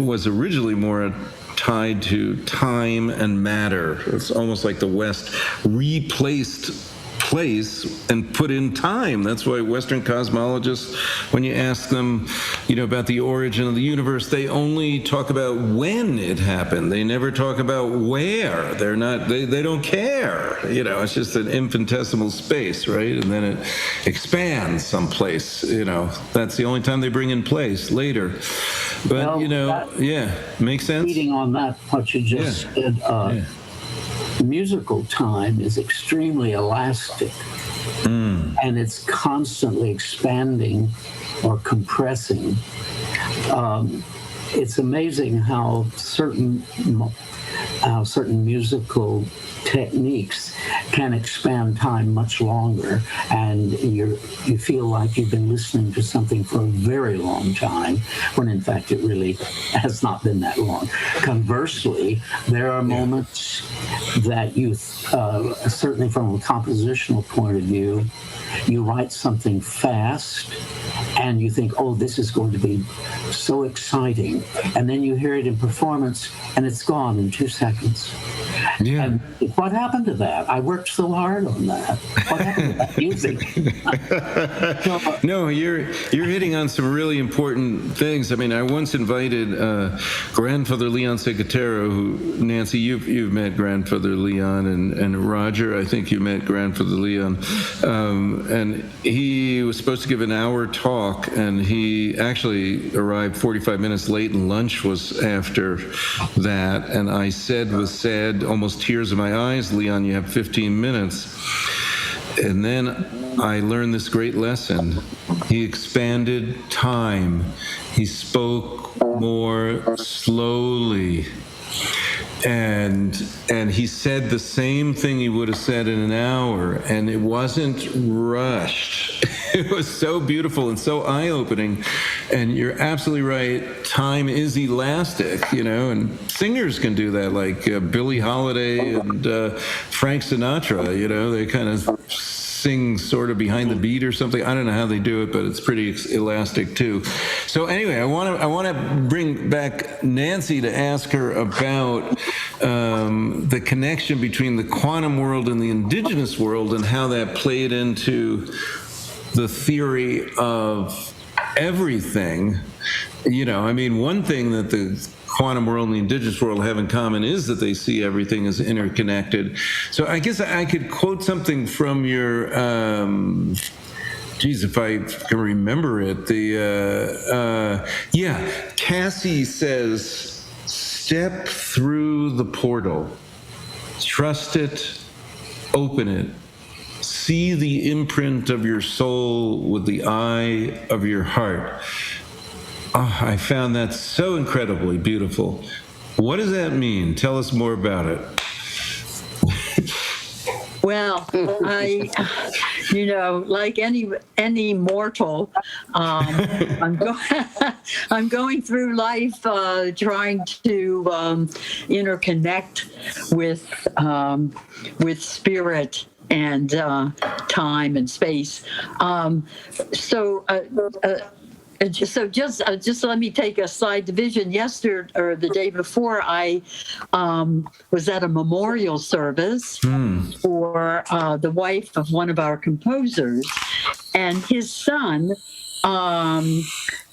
was originally more tied to time and matter. It's almost like the West replaced place and put in time. That's why Western cosmologists, when you ask them, about the origin of the universe, they only talk about when it happened. They never talk about where. They don't care. It's just an infinitesimal space, right? And then it expands someplace. That's the only time they bring in place later. But makes sense. Reading on that, what you just said. Musical time is extremely elastic, and it's constantly expanding or compressing. It's amazing how certain musical techniques can expand time much longer, and you feel like you've been listening to something for a very long time, when in fact it really has not been that long. Conversely, there are moments that you, certainly from a compositional point of view, you write something fast and you think, oh, this is going to be so exciting, and then you hear it in performance and it's gone in 2 seconds. Yeah. And what happened to that? I worked so hard on that. What happened to that music? No, you're hitting on some really important things. I mean, I once invited grandfather Leon Secatero, who, Nancy, you've met grandfather Leon, and Roger, I think you met grandfather Leon, and he was supposed to give an hour talk, and he actually arrived 45 minutes late, and lunch was after that, and I said with sad, almost tears in my eyes, Leon, you have 15 minutes. And then I learned this great lesson. He expanded time. He spoke more slowly. And he said the same thing he would have said in an hour, and it wasn't rushed. It was so beautiful and so eye-opening. And you're absolutely right. Time is elastic, and singers can do that, like Billie Holiday and Frank Sinatra. They kind of sing sort of behind the beat or something. I don't know how they do it, but it's pretty elastic too. So anyway, I want to bring back Nancy to ask her about the connection between the quantum world and the Indigenous world, and how that played into the theory of everything. One thing that the quantum world and the Indigenous world have in common is that they see everything as interconnected. So I guess I could quote something from your, if I can remember it, Cassie says, step through the portal, trust it, open it, see the imprint of your soul with the eye of your heart. Oh, I found that so incredibly beautiful. What does that mean? Tell us more about it. Well, like any mortal, I'm going through life trying to interconnect with spirit and time and space. So just let me take a side division. Yesterday or the day before, I was at a memorial service for the wife of one of our composers, and his son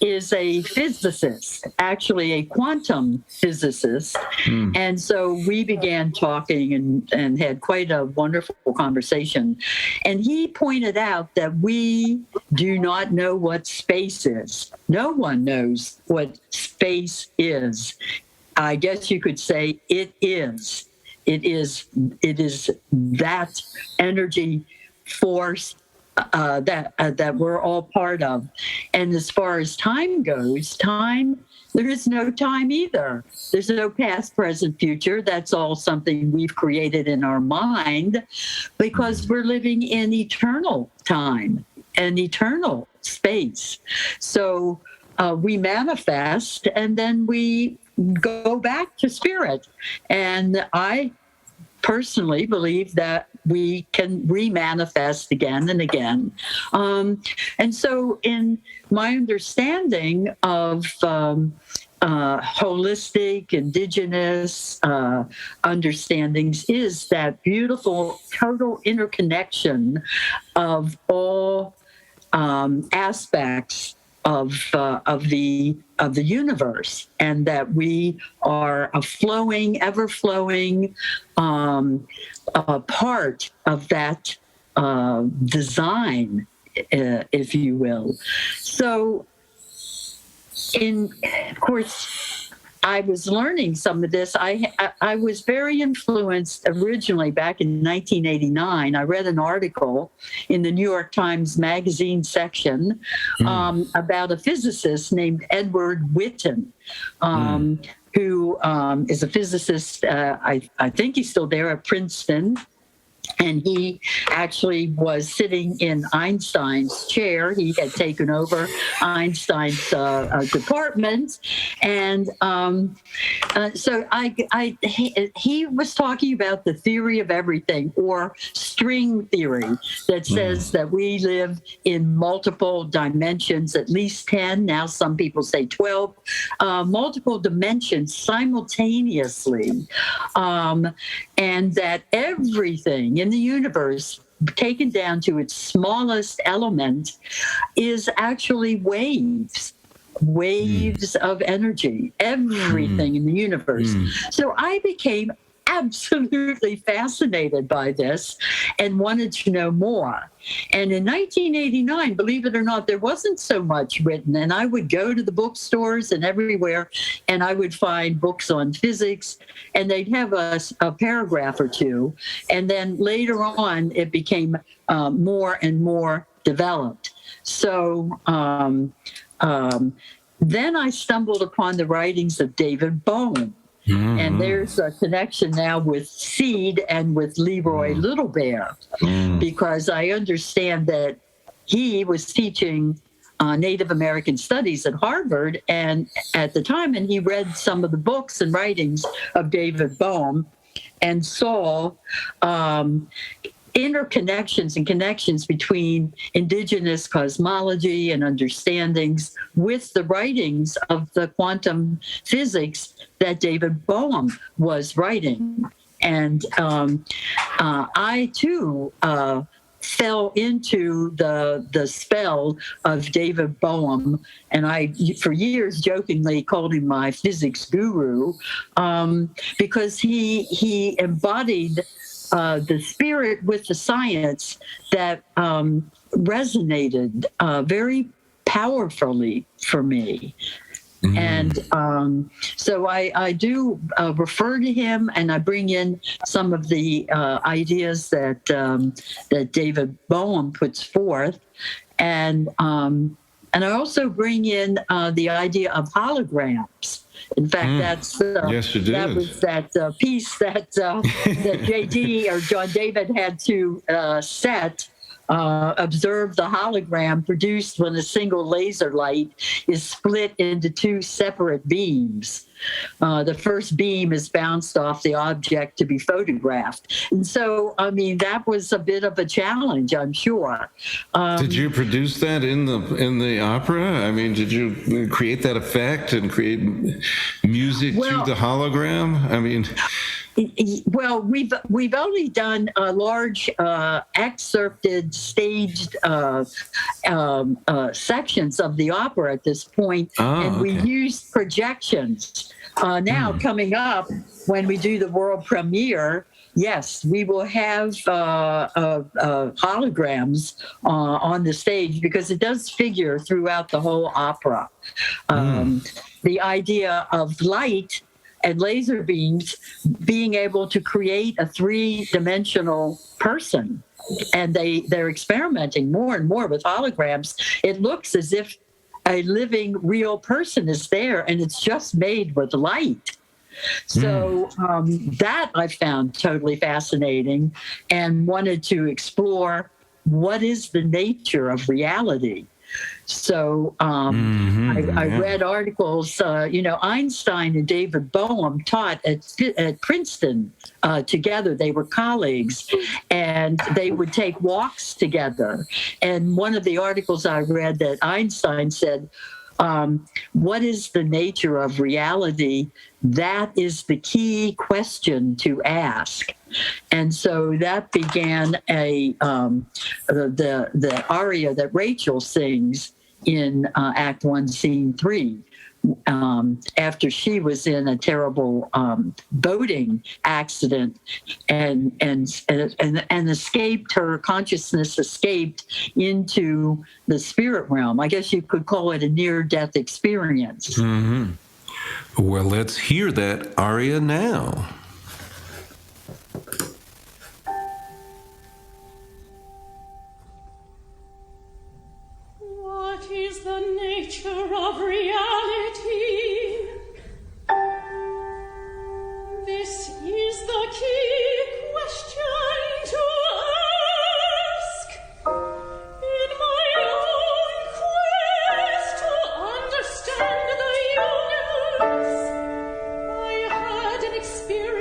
is a physicist, actually a quantum physicist. And so we began talking and had quite a wonderful conversation. And he pointed out that we do not know what space is. No one knows what space is. I guess you could say it is. It is that energy force that we're all part of. And as far as time goes, there is no time either. There's no past, present, future. That's all something we've created in our mind because we're living in eternal time and eternal space. So we manifest and then we go back to spirit. And I personally believe that we can remanifest again and again. And so in my understanding of holistic, indigenous understandings is that beautiful total interconnection of all aspects of the universe, and that we are a flowing, ever flowing part of that design, if you will. So, of course, I was learning some of this. I was very influenced originally back in 1989. I read an article in the New York Times Magazine section about a physicist named Edward Whitton, who is a physicist. I think he's still there at Princeton. And he actually was sitting in Einstein's chair. He had taken over Einstein's department. And so he was talking about the theory of everything, or string theory, that says that we live in multiple dimensions, at least 10. Now some people say 12, multiple dimensions simultaneously. And that everything in the universe, taken down to its smallest element, is actually waves of energy, everything in the universe. So I became absolutely fascinated by this and wanted to know more. And in 1989, believe it or not, there wasn't so much written. And I would go to the bookstores and everywhere, and I would find books on physics, and they'd have a paragraph or two. And then later on, it became more and more developed. So then I stumbled upon the writings of David Bohm. And there's a connection now with Seed and with Leroy Little Bear, because I understand that he was teaching Native American Studies at Harvard and at the time, and he read some of the books and writings of David Bohm and saw interconnections and connections between indigenous cosmology and understandings with the writings of the quantum physics that David Bohm was writing. And I too fell into the spell of David Bohm, and I, for years, jokingly called him my physics guru, because he embodied the spirit with the science that resonated very powerfully for me. And so I do refer to him, and I bring in some of the ideas that David Bohm puts forth, and I also bring in the idea of holograms. In fact, that's yes, you did. That was that piece that that J.D. or John David had to set. Observe the hologram produced when a single laser light is split into two separate beams. The first beam is bounced off the object to be photographed. And so, I mean, that was a bit of a challenge, I'm sure. Did you produce that in the opera? I mean, did you create that effect and create music through the hologram? I mean... Well, we've only done large excerpted staged sections of the opera at this point, and we used projections. Now coming up, when we do the world premiere, yes, we will have holograms on the stage, because it does figure throughout the whole opera. The idea of light and laser beams being able to create a three-dimensional person. And they're experimenting more and more with holograms. It looks as if a living, real person is there, and it's just made with light. So that I found totally fascinating, and wanted to explore what is the nature of reality. So I read articles, Einstein and David Bohm taught at Princeton together. They were colleagues, and they would take walks together. And one of the articles I read, that Einstein said, what is the nature of reality? That is the key question to ask. And so that began the aria that Rachel sings in Act 1, Scene 3. After she was in a terrible boating accident and escaped, her consciousness escaped into the spirit realm. I guess you could call it a near-death experience. Mm-hmm. Well, let's hear that aria now. What is the nature of reality? This is the key question to ask. In my own quest to understand the universe, I had an experience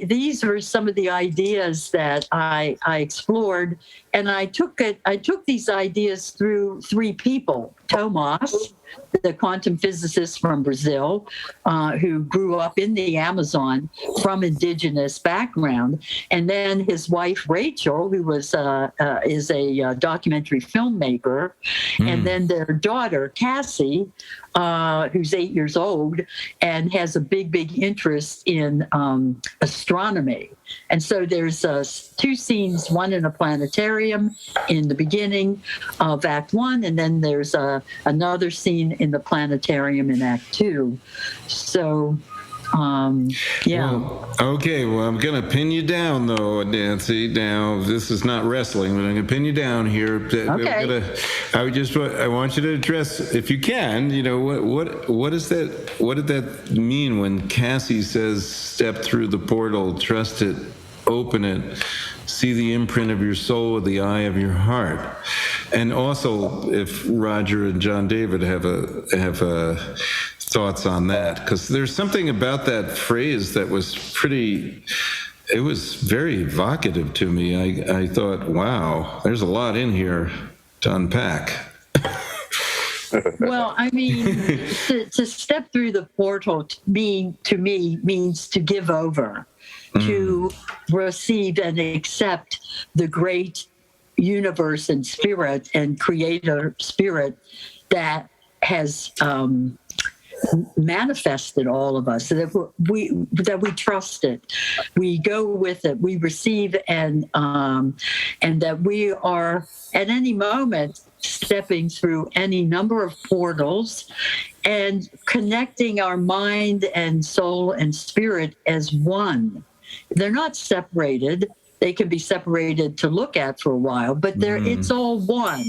These were some of the ideas that I explored, and I took these ideas through three people: Tomas, the quantum physicist from Brazil, who grew up in the Amazon from indigenous background. And then his wife, Rachel, who is a documentary filmmaker. And then their daughter, Cassie, who's 8 years old and has a big interest in astronomy. And so there's 2 scenes, one in a planetarium in the beginning of Act 1, and then there's another scene in the planetarium in Act 2. So, yeah. Well, okay, well, I'm going to pin you down, though, Nancy. Now, this is not wrestling, but I'm going to pin you down here. Okay. I want you to address, if you can, what is that? What did that mean when Cassie says, "Step through the portal, trust it, open it, see the imprint of your soul with the eye of your heart"? And also, if Roger and John David have thoughts on that, because there's something about that phrase that was it was very evocative to me. I thought, wow, there's a lot in here to unpack. Well, I mean, to step through the portal to me means to give over, to receive and accept the great universe and spirit and creator spirit that has manifested all of us, that we trust it, we go with it, we receive, and that we are at any moment stepping through any number of portals and connecting our mind and soul and spirit as one. They're not separated. They can be separated to look at for a while, but it's all one.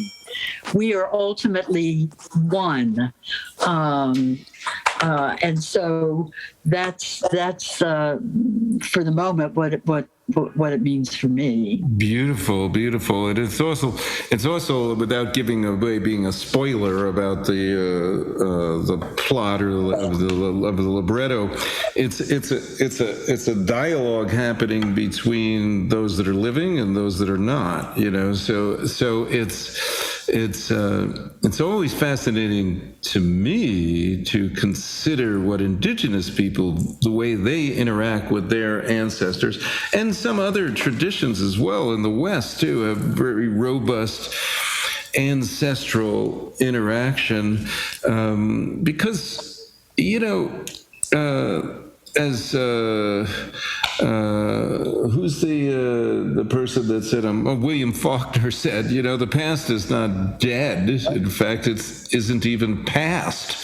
We are ultimately one. And so that's for the moment what it means for me. Beautiful. And it's also without giving away, being a spoiler about the plot or of the libretto. It's a dialogue happening between those that are living and those that are not. So it's always fascinating to me to consider what indigenous people, the way they interact with their ancestors, and some other traditions as well in the West too, have very robust ancestral interaction, because as who's the person that said, William Faulkner said, the past is not dead. In fact, it isn't even past.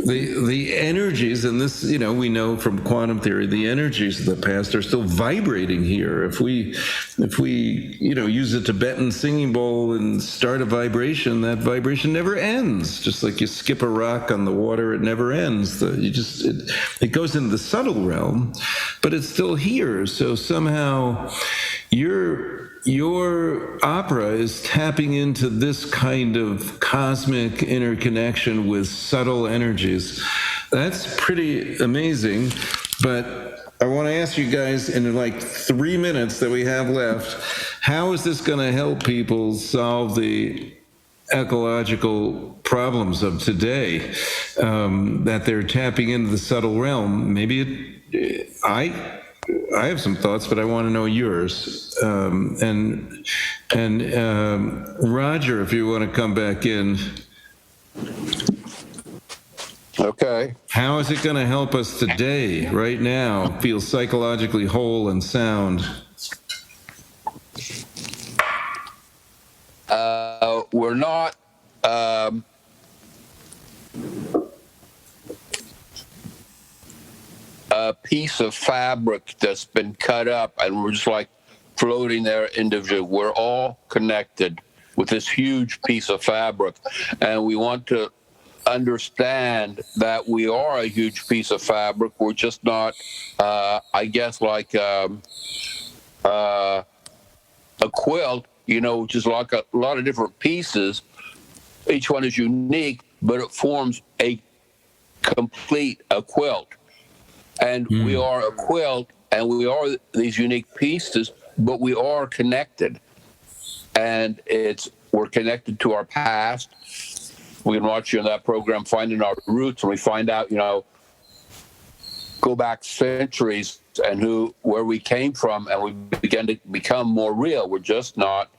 The energies, and this, we know from quantum theory, the energies of the past are still vibrating here. If we use a Tibetan singing bowl and start a vibration, that vibration never ends. Just like you skip a rock on the water, it never ends. It goes into the subtle realm, but it's still here. So somehow your opera is tapping into this kind of cosmic interconnection with subtle energies. That's pretty amazing. But I want to ask you guys, in like 3 minutes that we have left, how is this going to help people solve the ecological problems of today, that they're tapping into the subtle realm? Maybe I have some thoughts, but I want to know yours. And Roger, if you want to come back in. Okay. How is it going to help us today, right now, feel psychologically whole and sound? We're not a piece of fabric that's been cut up and we're just like floating there individually. We're all connected with this huge piece of fabric, and we want to understand that we are a huge piece of fabric. We're just not, I guess, like a quilt, which is like a lot of different pieces. Each one is unique, but it forms a quilt. And we are a quilt, and we are these unique pieces, but we are connected. And we're connected to our past, we can watch in that program, Finding Our Roots, and we find out, go back centuries and where we came from, and we begin to become more real. We're just not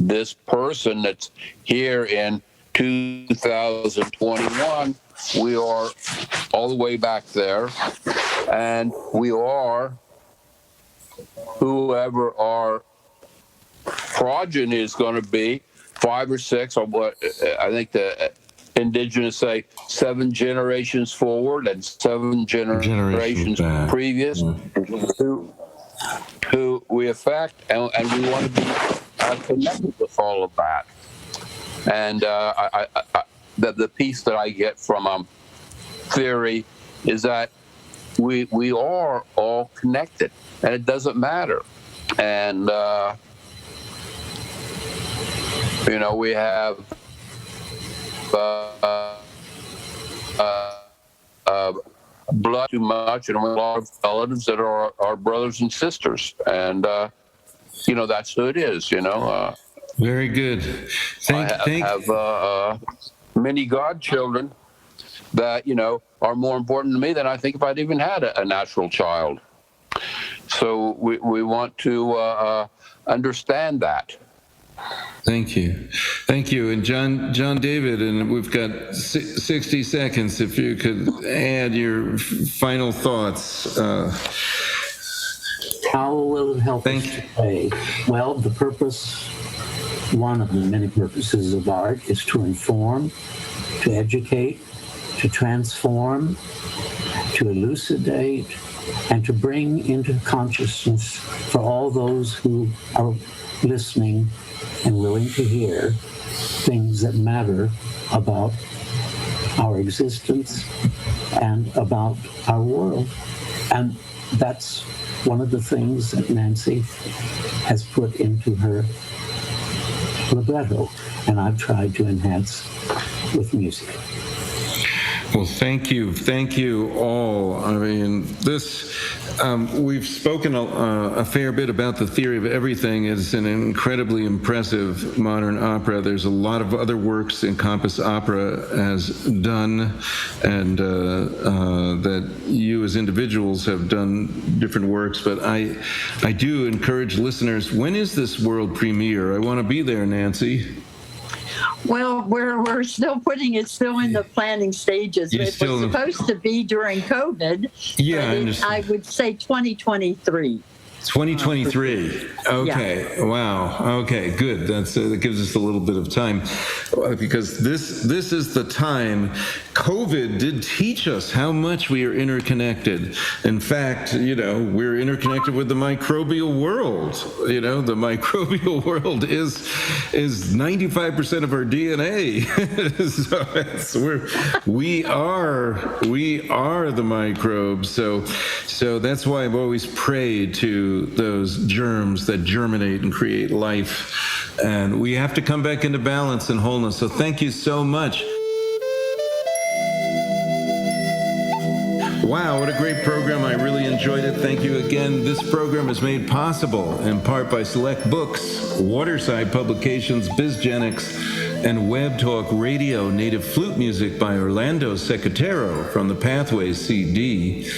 this person that's here in 2021. We are all the way back there, and we are whoever our progeny is going to be, 5 or 6, or what I think the Indigenous say 7 generations forward and 7 generations previous, who we affect, and we want to be connected with all of that. And the piece that I get from theory is that we are all connected, and it doesn't matter. And we have blood too much, and we have a lot of relatives that are our brothers and sisters, and that's who it is. Very good. I have many godchildren that are more important to me than I think if I'd even had a natural child. So we want to understand that. Thank you. And John David, and we've got 60 seconds. If you could add your final thoughts. How will it help us today? Well, the purpose, one of the many purposes of art, is to inform, to educate, to transform, to elucidate, and to bring into consciousness for all those who are listening and willing to hear things that matter about our existence and about our world. And that's one of the things that Nancy has put into her libretto, and I've tried to enhance with music. Well, thank you all. I mean, we've spoken a fair bit about the theory of everything. It's an incredibly impressive modern opera. There's a lot of other works Encompass Opera has done, and that you as individuals have done different works. But I do encourage listeners, when is this world premiere? I want to be there, Nancy. Well, we're still putting it in the planning stages. It was supposed to be during COVID. Yeah, I understand. I would say 2023. 2023. Okay. Yeah. Wow. Okay. Good. That gives us a little bit of time, because this is the time. COVID did teach us how much we are interconnected. In fact, we're interconnected with the microbial world. The microbial world is 95% of our DNA. So we are the microbes. So that's why I've always prayed to those germs that germinate and create life. And we have to come back into balance and wholeness. So thank you so much. Wow, what a great program. I really enjoyed it. Thank you again. This program is made possible in part by Select Books, Waterside Publications, BizGenix, and Web Talk Radio. Native flute music by Orlando Secatero from the Pathways CD.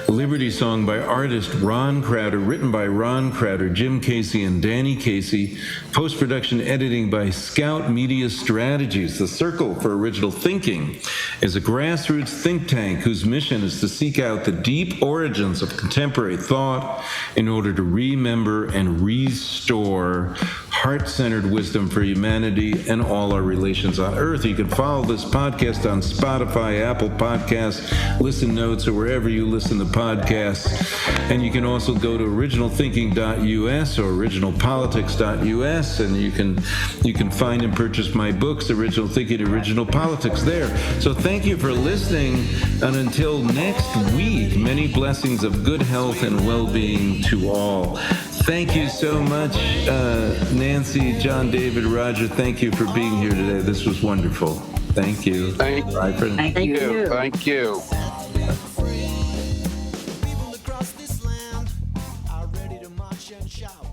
Liberty Song by artist Ron Crowder, written by Ron Crowder, Jim Casey, and Danny Casey. Post-production editing by Scout Media Strategies. The Circle for Original Thinking is a grassroots think tank whose mission is to seek out the deep origins of contemporary thought in order to remember and restore heart-centered wisdom for humanity and all our relations on Earth. You can follow this podcast on Spotify, Apple Podcasts, Listen Notes, or wherever you listen to podcasts. And you can also go to originalthinking.us or originalpolitics.us, and you can find and purchase my books, Original Thinking, Original Politics, there. So thank you for listening, and until next week, many blessings of good health and well-being to all. Thank you so much, Nancy, John David, Roger. Thank you for being here today. This was wonderful. Thank you. Thank you. Thank you. Thank you. People across this land are ready to march and shout.